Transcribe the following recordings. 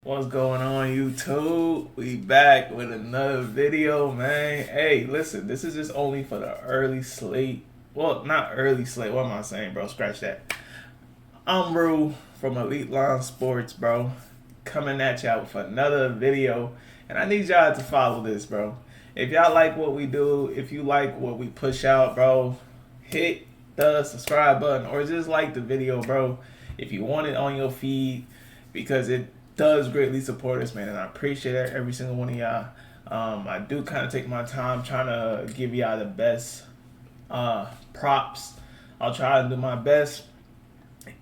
What's going on, YouTube? We back with another video, man. Hey, listen, this is just only for the early slate. Well, not early slate. What am I saying, bro? Scratch that. I'm Rue from Elite Line Sports, bro. Coming at y'all with another video. And I need y'all to follow this, bro. If y'all like what we do, if you like what we push out, bro, hit the subscribe button or just like the video, bro. If you want it on your feed, because it does greatly support us, man, and I appreciate every single one of y'all. I do kind of take my time trying to give y'all the best props. I'll try to do my best.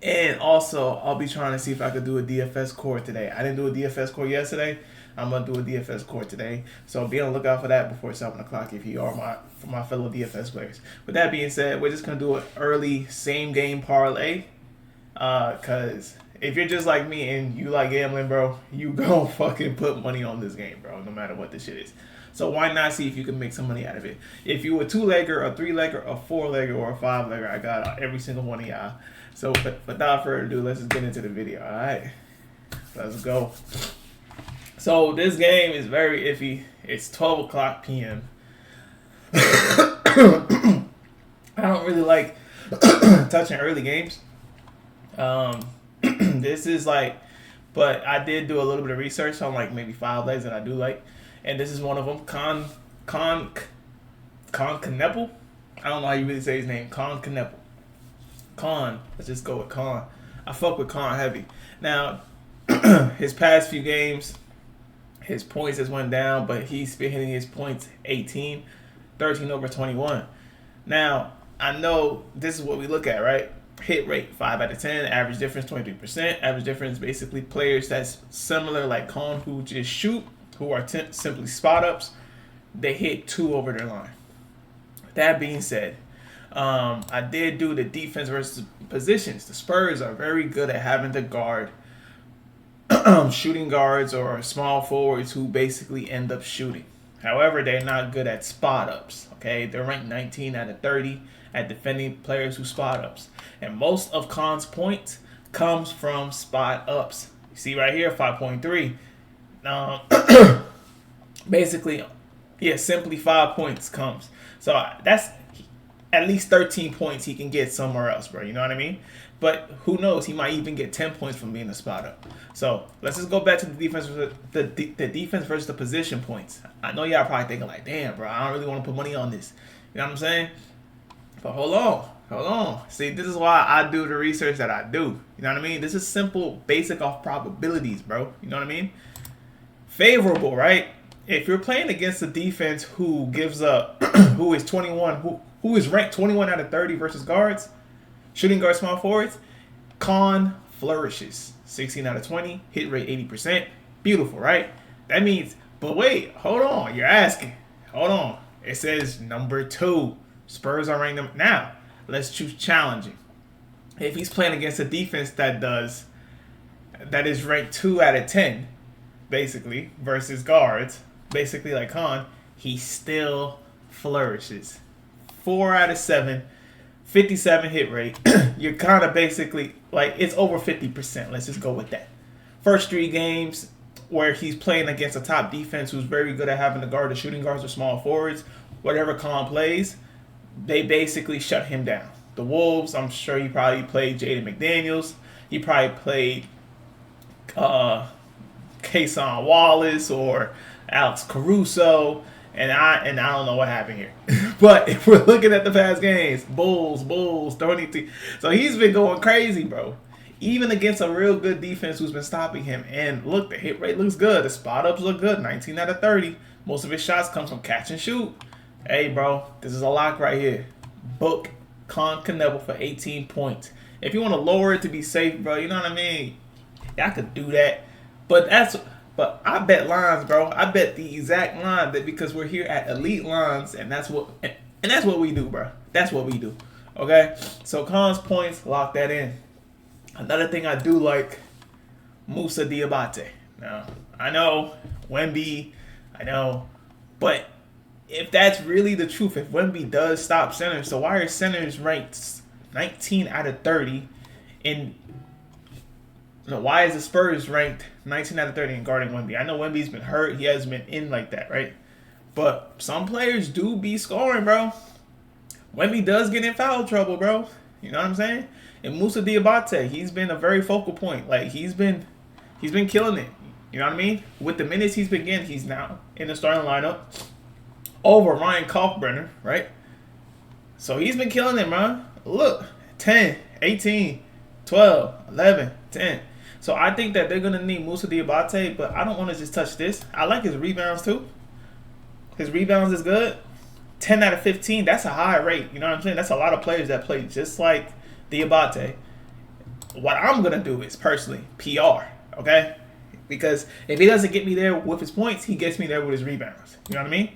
And also, I'll be trying to see if I could do a DFS core today. I didn't do a DFS core yesterday. I'm going to do a DFS core today. So be on the lookout for that before 7 o'clock if you are my fellow DFS players. With that being said, we're just going to do an early same game parlay. Because if you're just like me and you like gambling, bro, you gon' fucking put money on this game, bro, no matter what the shit is. So why not see if you can make some money out of it? If you a 2-legger, a 3-legger, a 4-legger, or a 5-legger, I got every single one of y'all. So without further ado, let's just get into the video, all right? Let's go. So this game is very iffy. It's 12 o'clock p.m. I don't really like touching early games. This is like, but I did do a little bit of research on like maybe 5 legs that I do like, and this is one of them. Con Kneppel. I don't know how you really say his name. Con Kneppel. Let's just go with Con. I fuck with Con heavy. Now, his past few games, his points has went down, but he's been hitting his points 18, 13 over 21. Now, I know this is what we look at, right? Hit rate 5 out of 10, average difference 23%. Average difference basically players that's similar like Con who just shoot, who are simply spot ups, they hit 2 over their line. That being said, I did do the defense versus positions. The Spurs are very good at having to guard shooting guards or small forwards who basically end up shooting. However, they're not good at spot ups. Okay, they're ranked 19 out of 30 at defending players who spot ups. And most of Con's points comes from spot ups. You see right here, 5.3. Basically, yeah, simply 5 points comes. So that's at least 13 points he can get somewhere else, bro. You know what I mean? But who knows? He might even get 10 points from being a spot up. So let's just go back to the defense, the defense versus the position points. I know y'all probably thinking like, damn, bro, I don't really want to put money on this. You know what I'm saying? But hold on. See, this is why I do the research that I do. You know what I mean? This is simple, basic off probabilities, bro. You know what I mean? Favorable, right? If you're playing against a defense who gives up, who is 21, who is ranked 21 out of 30 versus guards, shooting guard, small forwards, Con flourishes. 16 out of 20, hit rate 80%. Beautiful, right? That means, but wait, hold on. You're asking. Hold on. It says number 2. Spurs are ranked them. Now, let's choose challenging. If he's playing against a defense that is ranked 2 out of 10, basically, versus guards, basically like Con, he still flourishes. 4 out of 7, 57 hit rate. You're kind of basically, like, it's over 50%. Let's just go with that. First 3 games where he's playing against a top defense who's very good at having to guard the shooting guards or small forwards, whatever Con plays, they basically shut him down. The Wolves, I'm sure he probably played Jaden McDaniels. He probably played Kason Wallace or Alex Caruso. And I don't know what happened here. But if we're looking at the past games, Bulls, 32. So he's been going crazy, bro. Even against a real good defense who's been stopping him. And look, the hit rate looks good. The spot ups look good. 19 out of 30. Most of his shots come from catch and shoot. Hey, bro, this is a lock right here. Book Con Kneppel for 18 points. If you want to lower it to be safe, bro, you know what I mean? Y'all could do that. But I bet lines, bro. I bet the exact line that because we're here at Elite Lines, and that's what we do, bro. That's what we do. Okay? So Con's points, lock that in. Another thing I do like, Musa Diabate. Now, I know, Wemby, but if that's really the truth, if Wemby does stop centers, so why are centers ranked 19 out of 30 in why is the Spurs ranked 19 out of 30 in guarding Wemby. I know Wemby's been hurt. He hasn't been in like that, right? But some players do be scoring, bro. Wemby does get in foul trouble, bro. You know what I'm saying? And Musa Diabate, he's been a very focal point. Like, he's been killing it. You know what I mean? With the minutes he's been getting, he's now in the starting lineup over Ryan Kalkbrenner, right? So he's been killing it, man. Look, 10, 18, 12, 11, 10. So I think that they're going to need Musa Diabate, but I don't want to just touch this. I like his rebounds, too. His rebounds is good. 10 out of 15, that's a high rate. You know what I'm saying? That's a lot of players that play just like Diabate. What I'm going to do is, personally, PR, okay? Because if he doesn't get me there with his points, he gets me there with his rebounds. You know what I mean?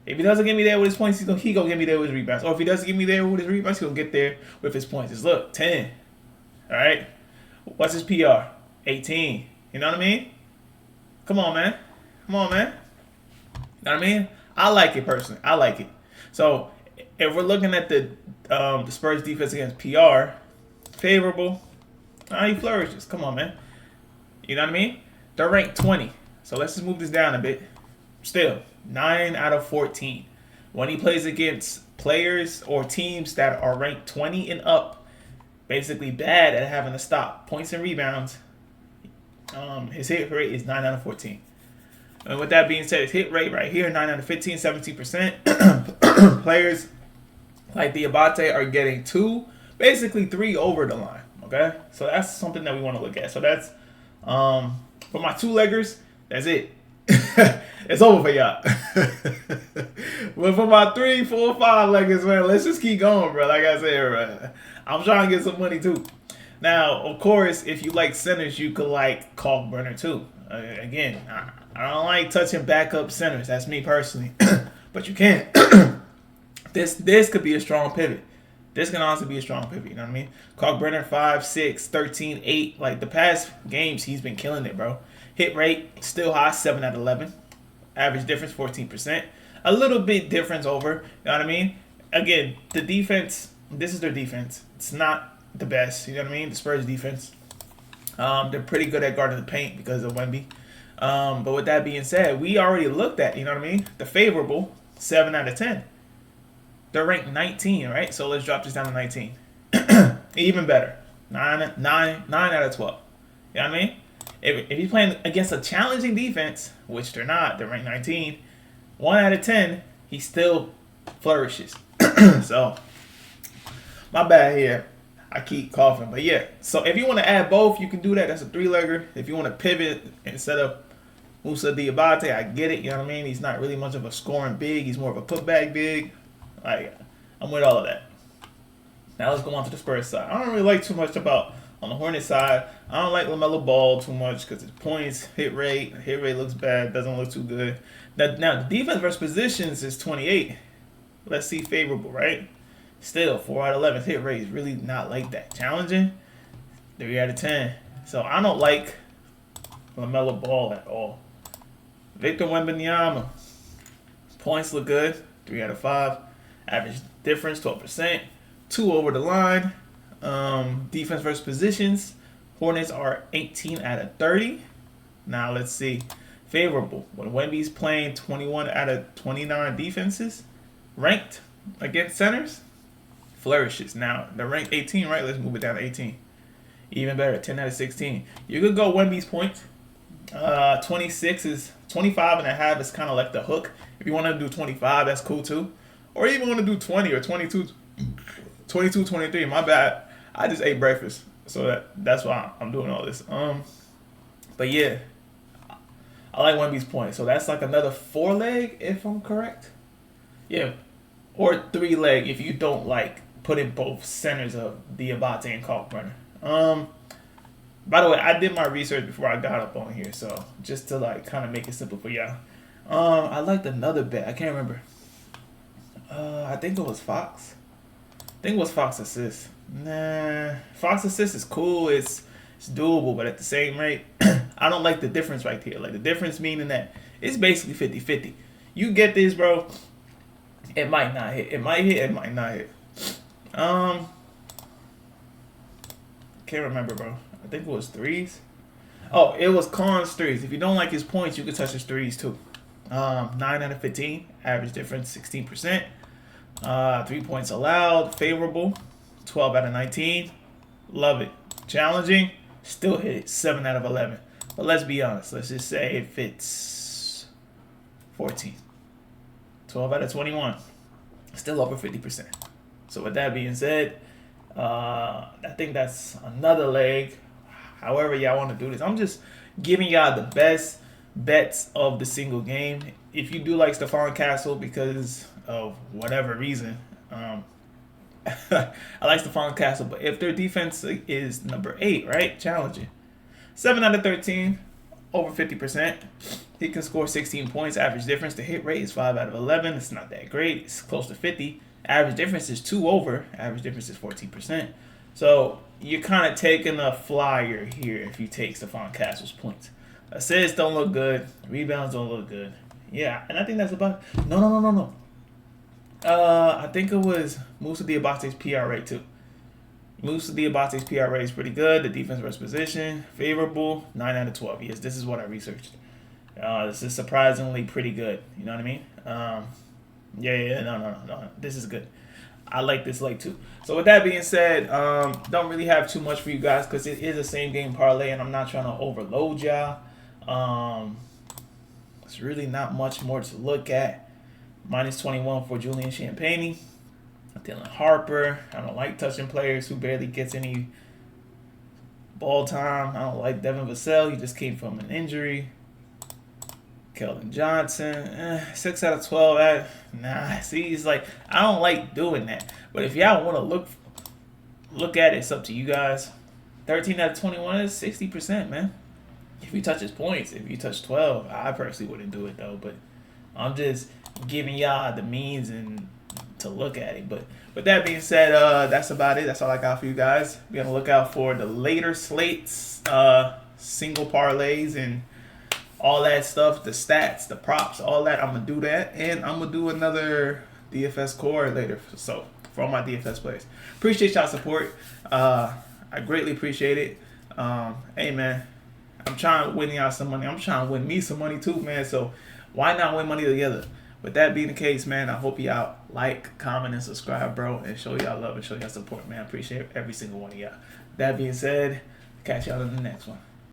If he doesn't get me there with his points, he gonna get me there with his rebounds. Or if he doesn't get me there with his rebounds, he'll get there with his points. Just look, 10. All right? What's his PR? 18. You know what I mean? Come on, man. Come on, man. You know what I mean? I like it personally. I like it. So if we're looking at the Spurs defense against PR, favorable. He flourishes. Come on, man. You know what I mean? They're ranked 20. So let's just move this down a bit. Still, 9 out of 14. When he plays against players or teams that are ranked 20 and up, basically bad at having to stop points and rebounds, his hit rate is 9 out of 14. And with that being said, his hit rate right here, 9 out of 15, 17%. Players like Diabate are getting 2, basically 3 over the line. Okay? So that's something that we want to look at. So that's, for my 2-leggers, that's it. It's over for y'all. But for my 3, 4, 5-leggers, man, let's just keep going, bro. Like I said, bro, I'm trying to get some money, too. Now, of course, if you like centers, you could like Kalkbrenner, too. Again, I don't like touching backup centers. That's me personally. But you can. This could be a strong pivot. This can also be a strong pivot, you know what I mean? Kalkbrenner, 5, 6, 13, 8. Like, the past games, he's been killing it, bro. Hit rate, still high, 7 out of 11. Average difference, 14%. A little bit difference over, you know what I mean? Again, the defense, this is their defense. It's not the best, you know what I mean? The Spurs defense. They're pretty good at guarding the paint because of Wemby. But with that being said, we already looked at, you know what I mean? The favorable, 7 out of 10. They're ranked 19, right? So let's drop this down to 19. Even better. 9 out of 12. You know what I mean? If he's playing against a challenging defense, which they're not, they're ranked 19, 1 out of 10, he still flourishes. So, my bad here. I keep coughing. But yeah, so if you want to add both, you can do that. That's a 3-legger. If you want to pivot instead of Musa Diabate, I get it. You know what I mean? He's not really much of a scoring big. He's more of a putback big. Like, I'm with all of that. Now let's go on to the Spurs side. I don't really like too much about on the Hornets side. I don't like LaMelo Ball too much because his points, hit rate looks bad, doesn't look too good. Now the defense versus positions is 28. Let's see favorable, right? Still, 4 out of 11 hit rate is really not like that. Challenging, 3 out of 10. So I don't like LaMelo Ball at all. Victor Wembanyama, points look good, 3 out of 5. Average difference, 12%. 2 over the line. Defense versus positions. Hornets are 18 out of 30. Now let's see. Favorable. When Wemby's playing 21 out of 29 defenses, ranked against centers, flourishes. Now they're ranked 18, right? Let's move it down to 18. Even better, 10 out of 16. You could go Wemby's points. 25 and a half is kind of like the hook. If you want to do 25, that's cool too. Or even want to do 20 or 22, 23. My bad. I just ate breakfast, so that's why I'm doing all this. But yeah, I like Wemby's point. So that's like another 4-leg, if I'm correct. Yeah, or 3-leg if you don't like putting both centers of Diabate and Kalkbrenner. By the way, I did my research before I got up on here, so just to like kind of make it simple for y'all. I liked another bet. I can't remember. I think it was Fox. Fox assist. Nah, Fox assist is cool. It's doable, but at the same rate, I don't like the difference right here. Like the difference meaning that it's basically 50-50. You get this, bro. It might not hit. It might hit. It might not hit. Can't remember, bro. I think it was 3s. Oh, it was Khan's threes. If you don't like his points, you can touch his threes too. 9 out of 15, average difference 16%. 3 points allowed, favorable, 12 out of 19. Love it. Challenging, still hit it, 7 out of 11. But let's be honest. Let's just say it fits 14. 12 out of 21. Still over 50%. So with that being said, I think that's another leg. However y'all want to do this. I'm just giving y'all the best bets of the single game. If you do like Stephon Castle because of whatever reason, I like Stephon Castle, but if their defense is number 8, right? Challenging. 7 out of 13, over 50%. He can score 16 points. Average difference, the hit rate is 5 out of 11. It's not that great. It's close to 50. Average difference is 2 over. Average difference is 14%. So you're kind of taking a flyer here if you take Stephon Castle's points. Assists don't look good. Rebounds don't look good. Yeah, and I think that's about... No. I think it was Musa Diabate's PRA too. Musa Diabate's PRA is pretty good. The defense versus position, favorable, 9 out of 12. Yes, this is what I researched. This is surprisingly pretty good. You know what I mean? No. This is good. I like this leg too. So with that being said, don't really have too much for you guys because it is a same game parlay, and I'm not trying to overload y'all. It's really not much more to look at. Minus 21 for Julian Champagnie. Dylan Harper. I don't like touching players who barely gets any ball time. I don't like Devin Vassell. He just came from an injury. Keldon Johnson. 6 out of 12. See, it's like, I don't like doing that. But if y'all want to look at it, it's up to you guys. 13 out of 21 is 60%, man. If you touch his points, if you touch 12, I personally wouldn't do it, though. But I'm just giving y'all the means and to look at it. But with that being said, that's about it. That's all I got for you guys. Be on the lookout for the later slates, single parlays, and all that stuff, the stats, the props, all that. I'm going to do that. And I'm going to do another DFS core later. So for all my DFS players. Appreciate y'all support. I greatly appreciate it. Hey, man, I'm trying to win y'all some money. I'm trying to win me some money too, man. So why not win money together? With that being the case, man, I hope y'all like, comment, and subscribe, bro, and show y'all love and show y'all support, man. I appreciate every single one of y'all. That being said, catch y'all in the next one.